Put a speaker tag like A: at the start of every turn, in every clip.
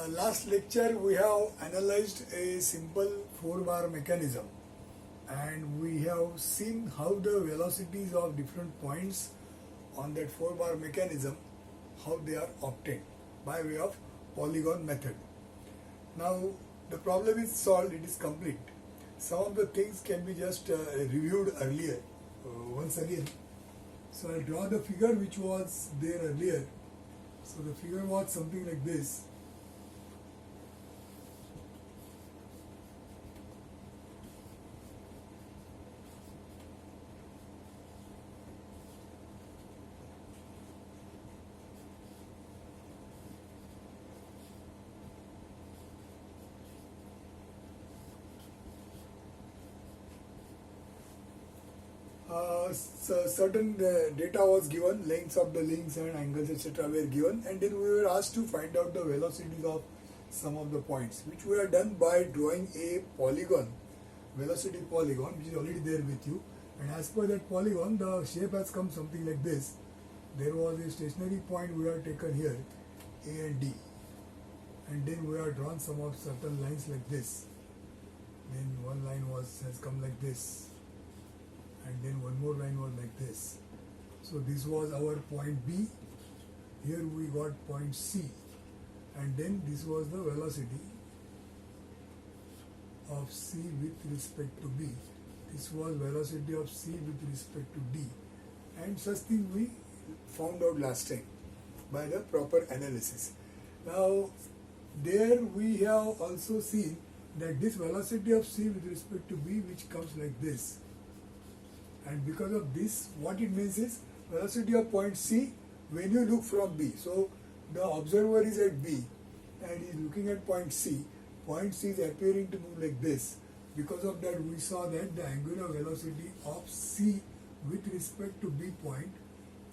A: Last lecture we have analyzed a simple 4-bar mechanism, and we have seen how the velocities of different points on that 4-bar mechanism, how they are obtained by way of polygon method. Now the problem is solved, it is complete. Some of the things can be just reviewed earlier, once again. So I'll draw the figure which was there earlier. So the figure was something like this. Certain data was given, lengths of the links and angles etc. were given, and then we were asked to find out the velocities of some of the points, which we are done by drawing a polygon, velocity polygon, which is already there with you. And as per that polygon, the shape has come something like this. There was a stationary point we have taken here, A and D, and then we have drawn some of certain lines like this. Then one line has come like this, and then one more line was like this. So this was our point B. Here we got point C, and then this was the velocity of C with respect to B. This was velocity of C with respect to D, and such thing we found out last time by the proper analysis. Now there we have also seen that this velocity of C with respect to B, which comes like this, and because of this, what it means is velocity of point C when you look from B. So the observer is at B and he is looking at point C. Point C is appearing to move like this. Because of that, we saw that the angular velocity of C with respect to B point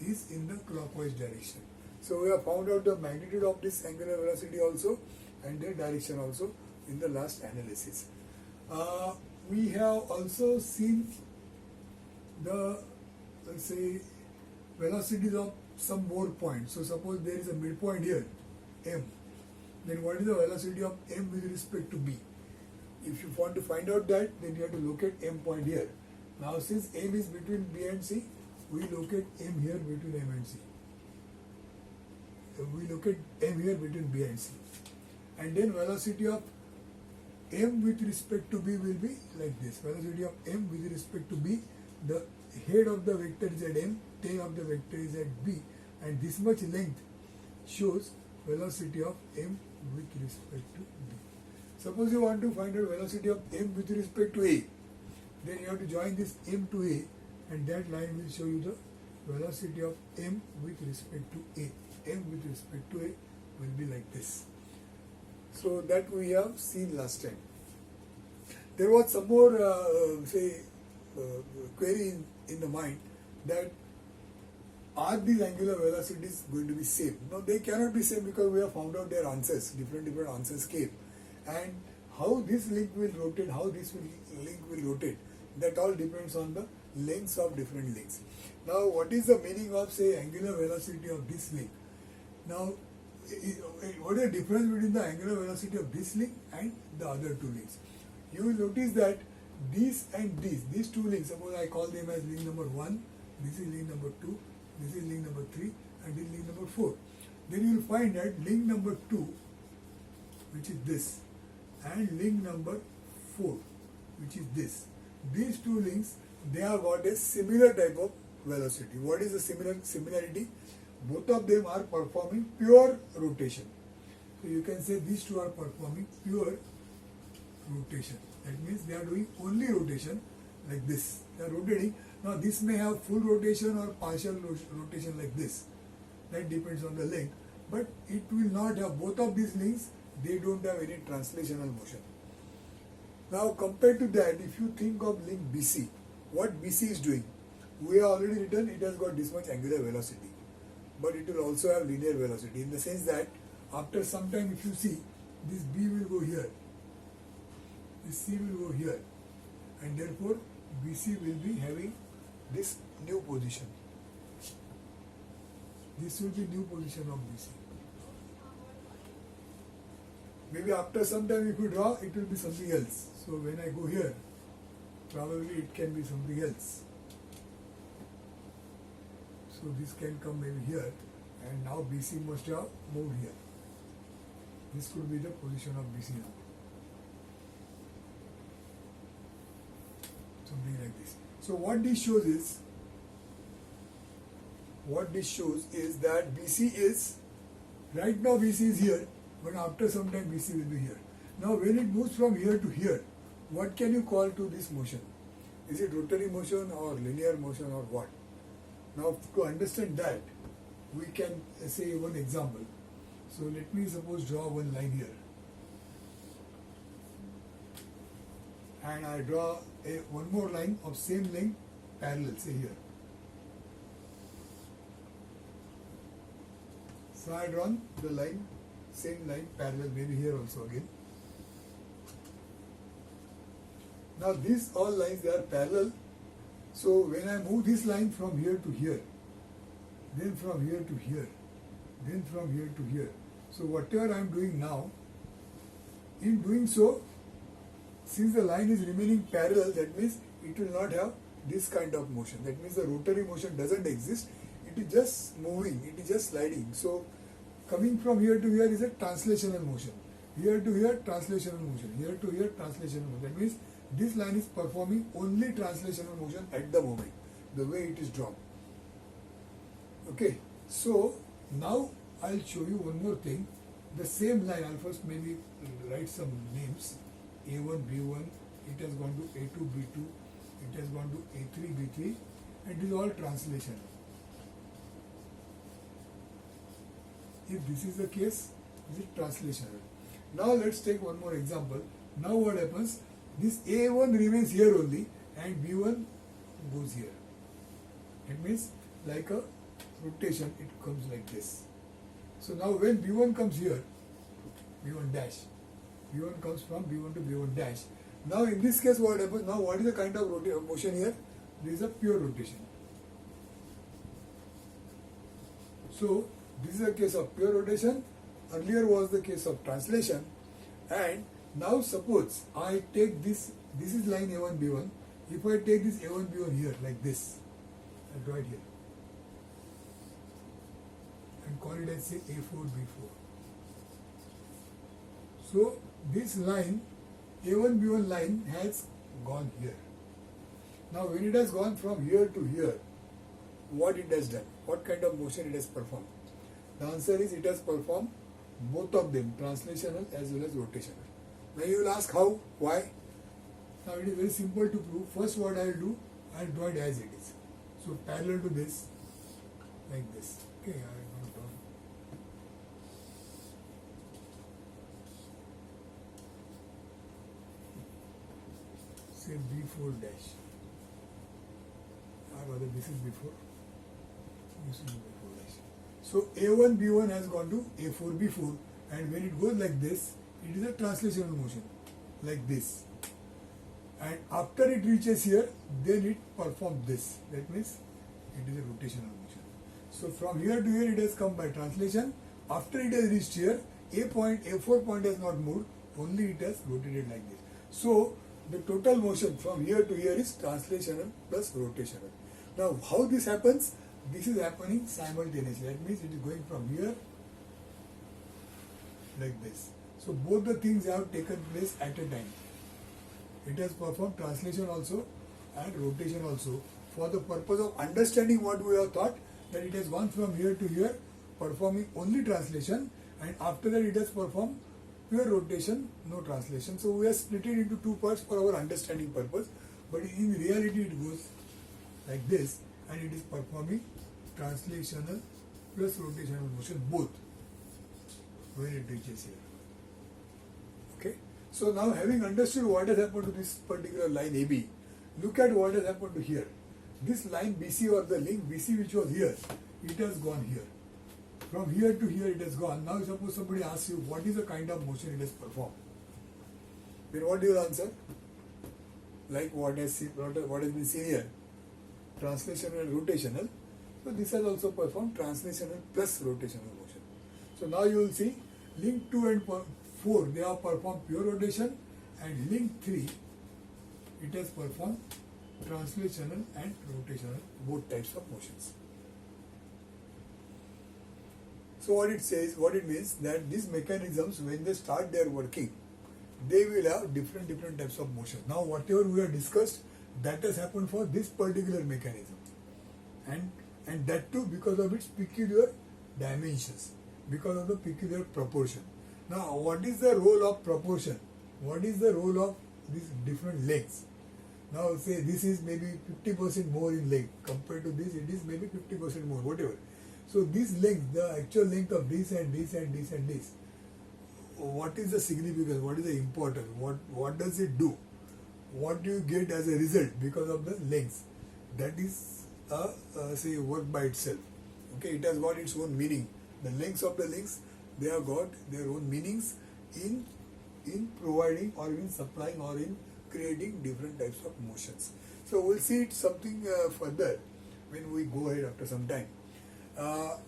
A: is in the clockwise direction. So we have found out the magnitude of this angular velocity also and their direction also in the last analysis. We have also seen the, let's say, velocities of some more points. So suppose there is a midpoint here, M. Then what is the velocity of M with respect to B? If you want to find out that, then you have to locate M point here. Now since M is between B and C, we locate M here between M and C. We locate M here between B and C. And then velocity of M with respect to B will be like this. Velocity of M with respect to B, the head of the vector is at M, tail of the vector is at B, and this much length shows velocity of M with respect to B. Suppose you want to find out velocity of M with respect to A, then you have to join this M to A, and that line will show you the velocity of M with respect to A. M with respect to A will be like this. So that we have seen last time. There was some more query in the mind that are these angular velocities going to be same? No, they cannot be same because we have found out their answers, different answers came. And how this link will rotate, how this link will rotate, that all depends on the lengths of different links. Now what is the meaning of, say, angular velocity of this link? Now what is the difference between the angular velocity of this link and the other two links? You will notice that these and these two links, suppose I call them as link number 1, this is link number 2, this is link number 3, and this is link number 4. Then you will find that link number 2, which is this, and link number 4, which is this. These two links, they have got a similar type of velocity. What is the similarity? Both of them are performing pure rotation. So you can say these two are performing pure rotation. That means they are doing only rotation like this. They are rotating. Now this may have full rotation or partial rotation like this. That depends on the length. But it will not have, both of these links, they don't have any translational motion. Now compared to that, if you think of link BC, what BC is doing? We have already written it has got this much angular velocity. But it will also have linear velocity in the sense that after some time, if you see, this B will go here, this C will go here, and therefore BC will be having this new position. This will be new position of BC. Maybe after some time if you draw, it will be something else. So when I go here, probably it can be something else. So this can come maybe here, and now BC must have moved here. This could be the position of BC now. Something like this. So what this shows is that BC is, right now BC is here, but after some time BC will be here. Now when it moves from here to here, what can you call to this motion? Is it rotary motion or linear motion or what? Now to understand that, we can say one example. So let me suppose draw one line here. And I draw one more line of same length parallel, say here. So I drawn the line, same line parallel, maybe here also again. Now these all lines, they are parallel. So when I move this line from here to here, then from here to here, then from here to here. So whatever I am doing now, in doing so, since the line is remaining parallel, that means it will not have this kind of motion. That means the rotary motion doesn't exist. It is just moving, it is just sliding. So coming from here to here is a translational motion. Here to here, translational motion. Here to here, translational motion. That means this line is performing only translational motion at the moment, the way it is drawn. Okay, so now I'll show you one more thing. The same line, I'll first maybe write some names. A1, B1, it has gone to A2, B2, it has gone to A3, B3, and it is all translation. If this is the case, this is translational. Now let's take one more example. Now what happens? This A1 remains here only and B1 goes here. It means like a rotation, it comes like this. So now when B1 comes here, B1 dash, B1 comes from B1 to B1 dash. Now in this case what happens? Now what is the kind of motion here? This is a pure rotation. So this is a case of pure rotation. Earlier was the case of translation. And now suppose I take this is line A1, B1. If I take this A1, B1 here like this, I'll draw it here. And call it as say A4, B4. So this line, A1, B1 line has gone here. Now when it has gone from here to here, what it has done? What kind of motion it has performed? The answer is it has performed both of them, translational as well as rotational. Now you will ask how, why? Now it is very simple to prove. First what I will do, I will draw it as it is. So parallel to this, like this. Okay, I will draw. Say B4 dash. Or rather this is B4. This is B4 dash. So A1, B1 has gone to A4, B4, and when it goes like this, it is a translational motion, like this. And after it reaches here, then it performs this. That means it is a rotational motion. So from here to here, it has come by translation. After it has reached here, A4 point has not moved, only it has rotated like this. So the total motion from here to here is translational plus rotational. Now how this happens? This is happening simultaneously. That means it is going from here like this. So both the things have taken place at a time. It has performed translation also and rotation also for the purpose of understanding what we have thought, that it has gone from here to here performing only translation, and after that it has performed pure rotation, no translation. So we have split it into two parts for our understanding purpose, but in reality it goes like this and it is performing translational plus rotational motion both when it reaches here. Okay. So now having understood what has happened to this particular line AB, look at what has happened to here. This line BC or the link BC which was here, it has gone here. From here to here it has gone. Now suppose somebody asks you what is the kind of motion it has performed. Then what do you answer? Like what has been seen here, translational and rotational. So this has also performed translational plus rotational motion. So now you will see link 2 and 4 they have performed pure rotation, and link 3 it has performed translational and rotational, both types of motions. So what it says, what it means, that these mechanisms when they start their working, they will have different types of motion. Now whatever we have discussed, that has happened for this particular mechanism, and that too because of its peculiar dimensions, because of the peculiar proportion. Now what is the role of proportion? What is the role of these different lengths? Now say this is maybe 50% more in length compared to this, it is maybe 50% more, whatever. So this length, the actual length of this and this and this and this, what is the significance, what is the importance, what does it do, what do you get as a result because of the lengths? That is say work by itself. Okay, it has got its own meaning. The lengths of the links, they have got their own meanings in providing or in supplying or in creating different types of motions. So we'll see it something further when we go ahead after some time.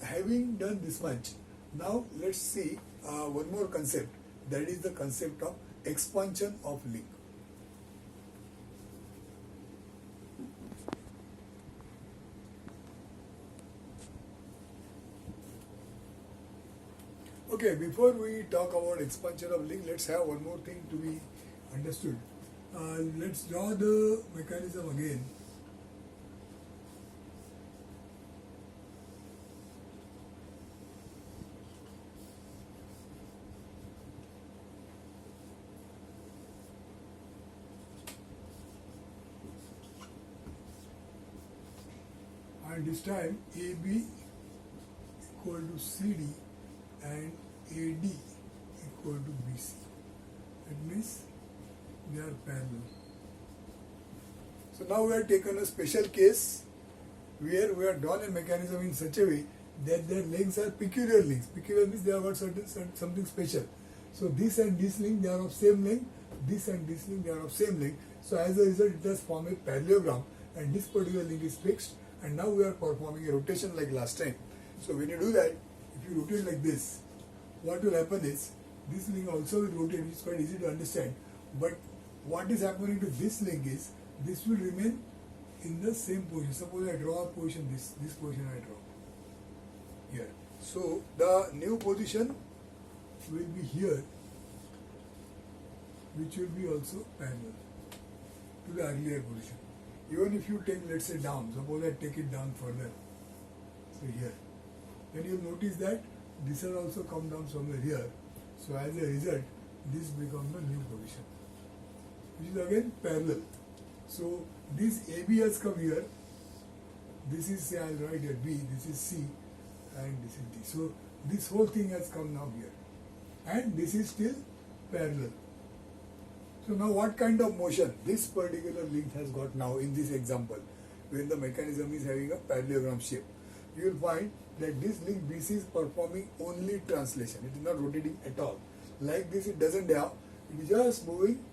A: Having done this much, now let's see one more concept, that is the concept of expansion of link. Okay, before we talk about expansion of link, let's have one more thing to be understood. Let's draw the mechanism again. And this time AB equal to CD and AD equal to BC. That means they are parallel. So now we have taken a special case where we have drawn a mechanism in such a way that their lengths are peculiar lengths. Peculiar means they have got something special. So this and this link, they are of same length. This and this link, they are of same length. So as a result, it has formed a parallelogram, and this particular link is fixed. And now we are performing a rotation like last time. So when you do that, if you rotate like this, what will happen is this link also will rotate. It's quite easy to understand. But what is happening to this link is this will remain in the same position. Suppose I draw a position, this position I draw here. So the new position will be here, which will be also parallel to the earlier position. Even if you take, let's say, down, suppose I take it down further, so here, then you'll notice that this has also come down somewhere here. So as a result, this becomes the new position, which is again parallel. So this AB has come here, this is, say, I'll write here B, this is C, and this is D. So this whole thing has come now here, and this is still parallel. So now what kind of motion this particular link has got now in this example, when the mechanism is having a parallelogram shape? You will find that this link BC is performing only translation. It is not rotating at all. Like this, it doesn't have, it is just moving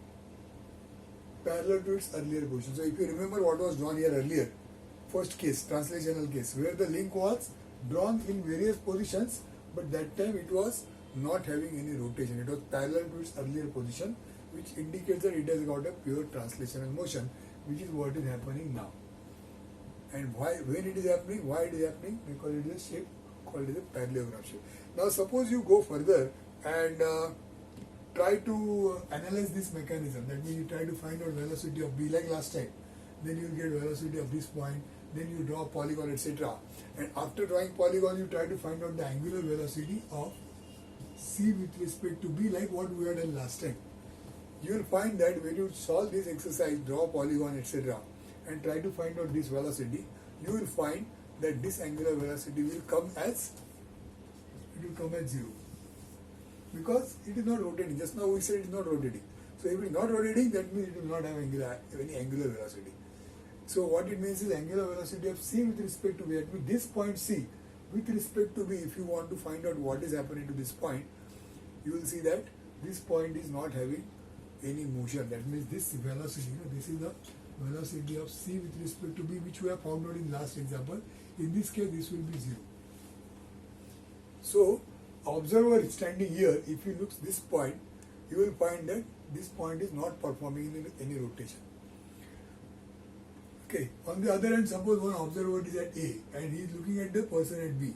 A: parallel to its earlier position. So if you remember what was drawn here earlier, first case, translational case, where the link was drawn in various positions, but that time it was not having any rotation. It was parallel to its earlier position, which indicates that it has got a pure translational motion, which is what is happening now. And why, when it is happening, why it is happening? Because it is a shape called as a parallelogram shape. Now suppose you go further and try to analyze this mechanism. That means you try to find out velocity of B like last time. Then you will get velocity of this point. Then you draw polygon, etc. And after drawing polygon, you try to find out the angular velocity of C with respect to B, like what we had done last time. You will find that when you solve this exercise, draw polygon, etc., and try to find out this velocity, you will find that this angular velocity will come as, it will come as 0. Because it is not rotating. Just now we said it is not rotating. So if it is not rotating, that means it will not have any angular velocity. So what it means is angular velocity of C with respect to B. That means this point C with respect to B, if you want to find out what is happening to this point, you will see that this point is not having any motion. That means this velocity, this is the velocity of C with respect to B, which we have found out in last example. In this case, this will be 0. So observer standing here, if he looks this point, you will find that this point is not performing in any rotation. Okay. On the other hand, suppose one observer is at A and he is looking at the person at B.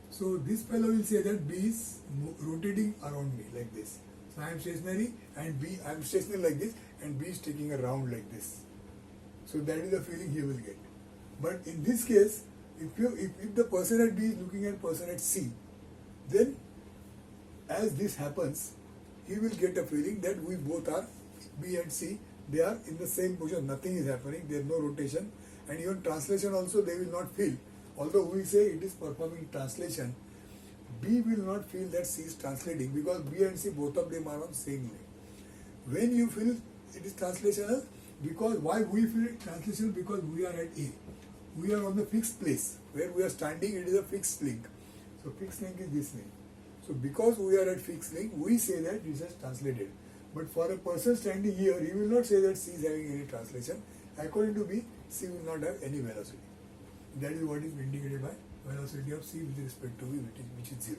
A: So this fellow will say that B is rotating around me like this. So I am stationary and I am stationary like this and B is taking a round like this. So that is the feeling he will get. But in this case, if the person at B is looking at person at C, then as this happens, he will get a feeling that we both are, B and C, they are in the same position, nothing is happening, there is no rotation, and even translation also they will not feel. Although we say it is performing translation, B will not feel that C is translating because B and C, both of them are on same line. When you feel it is translational, because why we feel it translational? Because we are at A. We are on the fixed place. Where we are standing, it is a fixed link. So fixed link is this link. So because we are at fixed link, we say that this is translated. But for a person standing here, he will not say that C is having any translation. According to B, C will not have any velocity. That is what is indicated by velocity of C with respect to V, which is 0.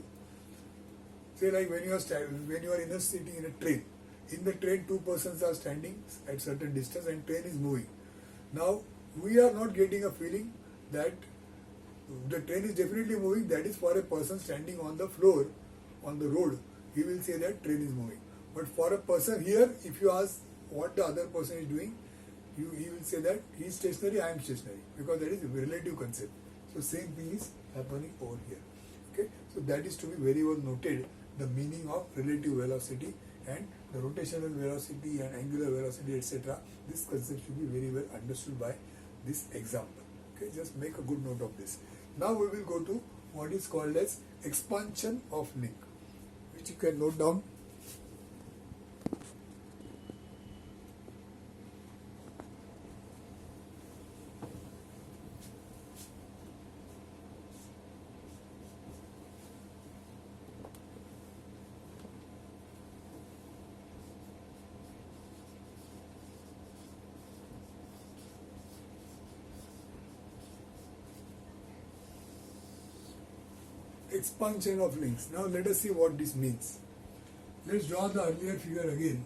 A: Say like when you are in a sitting in a train. In the train, two persons are standing at certain distance and train is moving. Now we are not getting a feeling that the train is definitely moving. That is for a person standing on the floor, on the road, he will say that train is moving. But for a person here, if you ask what the other person is doing, he will say that he is stationary, I am stationary, because that is a relative concept. So same thing is happening over here. Okay, so that is to be very well noted, the meaning of relative velocity and the rotational velocity and angular velocity, etc. This concept should be very well understood by this example. Okay, just make a good note of this. Now we will go to what is called as expansion of link, which you can note down. Expansion of links. Now let us see what this means. Let's draw the earlier figure again.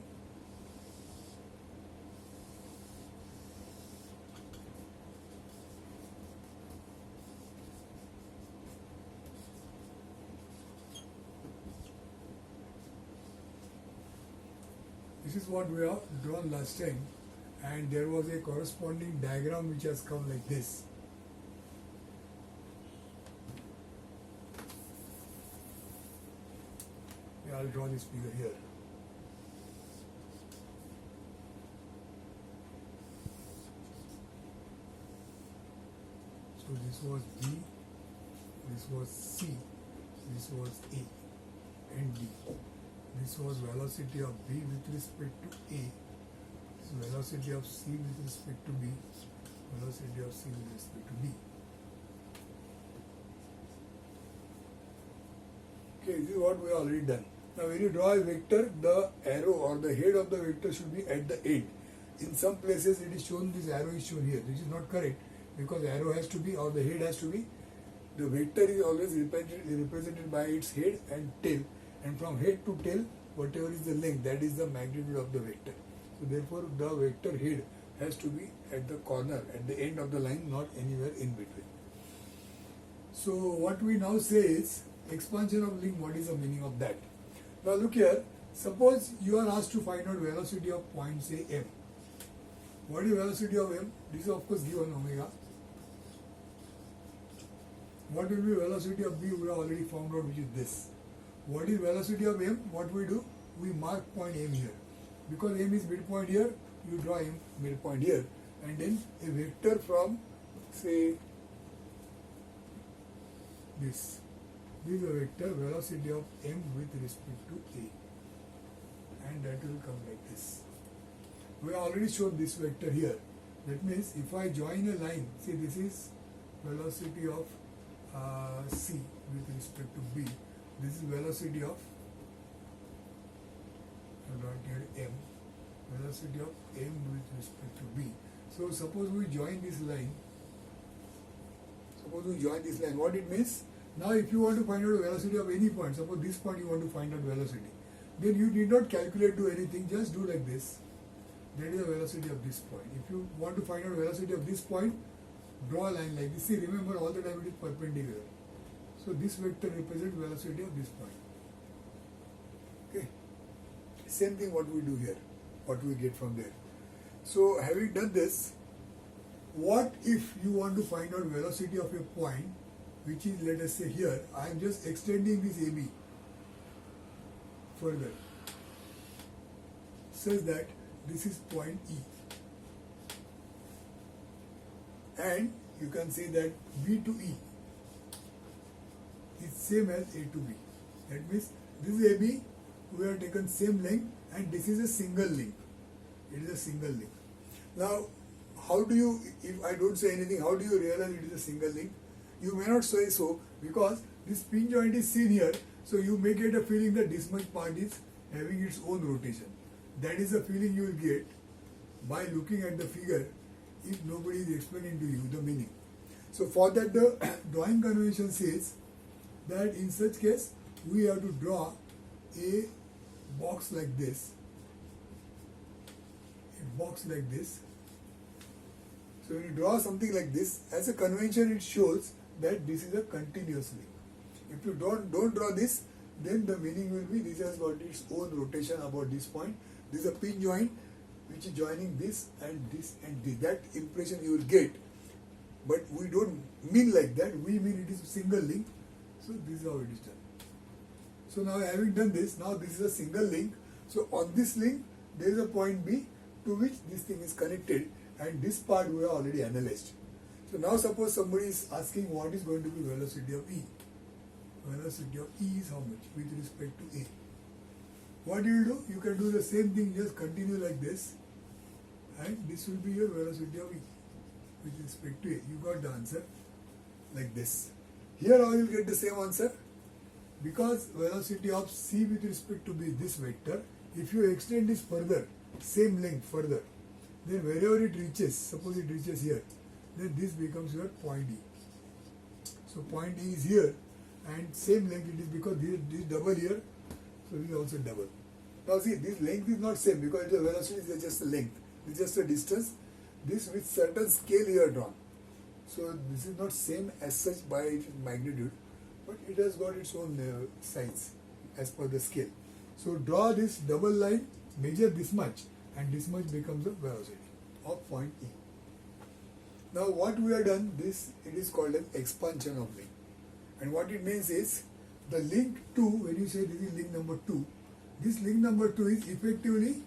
A: This is what we have drawn last time, and there was a corresponding diagram which has come like this. I'll draw this figure here. So this was B, this was C, this was A and D. This was velocity of B with respect to A, this is velocity of C with respect to B, velocity of C with respect to D. Okay, this is what we have already done. Now when you draw a vector, the arrow or the head of the vector should be at the end. In some places it is shown, this arrow is shown here. This is not correct because the arrow has to be, or the head has to be, the vector is always represented by its head and tail, and from head to tail, whatever is the length, that is the magnitude of the vector. So therefore the vector head has to be at the corner, at the end of the line, not anywhere in between. So what we now say is expansion of link. What is the meaning of that? Now look here, suppose you are asked to find out velocity of point, say M. What is velocity of M? This is of course given omega. What will be velocity of B? We have already found out, which is this. What is velocity of M? What we do? We mark point M here. Because M is midpoint here, you draw M midpoint here. And then a vector from, say, this. This is a vector, velocity of M with respect to A. And that will come like this. We have already shown this vector here. That means if I join a line, see this is velocity of C with respect to B. This is velocity of, I write here M, velocity of M with respect to B. So suppose we join this line. What it means? Now if you want to find out the velocity of any point, suppose this point you want to find out velocity. then you need not calculate do anything, just do like this. That is the velocity of this point. If you want to find out velocity of this point, draw a line like this. See, remember all the time it is perpendicular. So this vector represents velocity of this point. Okay. Same thing what we do here, what we get from there. So having done this, what if you want to find out velocity of a point, which is, let us say here, I am just extending this AB further, such that this is point E. And you can say that B to E is same as A to B. That means this is AB, we have taken same length, and this is a single link. It is a single link. Now, how do you, if I don't say anything, how do you realize it is a single link? You may not say so because this pin joint is seen here, so you may get a feeling that this much part is having its own rotation. That is the feeling you will get by looking at the figure if nobody is explaining to you the meaning. So for that, the drawing convention says that in such case we have to draw a box like this. A box like this. So when you draw something like this, as a convention it shows that this is a continuous link. If you don't draw this, then the meaning will be this has got its own rotation about this point. This is a pin joint which is joining this and this and this. That impression you will get, but we don't mean like that. We mean it is a single link. So this is how it is done. So now having done this, now this is a single link. So on this link there is a point B to which this thing is connected, and this part we have already analyzed. So now suppose somebody is asking what is going to be velocity of E. Velocity of E is how much with respect to A. What do? You can do the same thing, just continue like this, and this will be your velocity of E with respect to A. You got the answer like this. Here I will get the same answer because velocity of C with respect to B, this vector, if you extend this further, same length further, then wherever it reaches, suppose it reaches here, then this becomes your point E. So point E is here, and same length it is because this double here, so this is also double. Now see, this length is not same because the velocity is just a length, it's just a distance. This with certain scale you are drawn. So this is not same as such by its magnitude, but it has got its own size as per the scale. So draw this double line, measure this much, and this much becomes the velocity of point E. Now what we have done, this it is called an expansion of link. And what it means is, the link 2, when you say this is link number 2, this link number 2 is effectively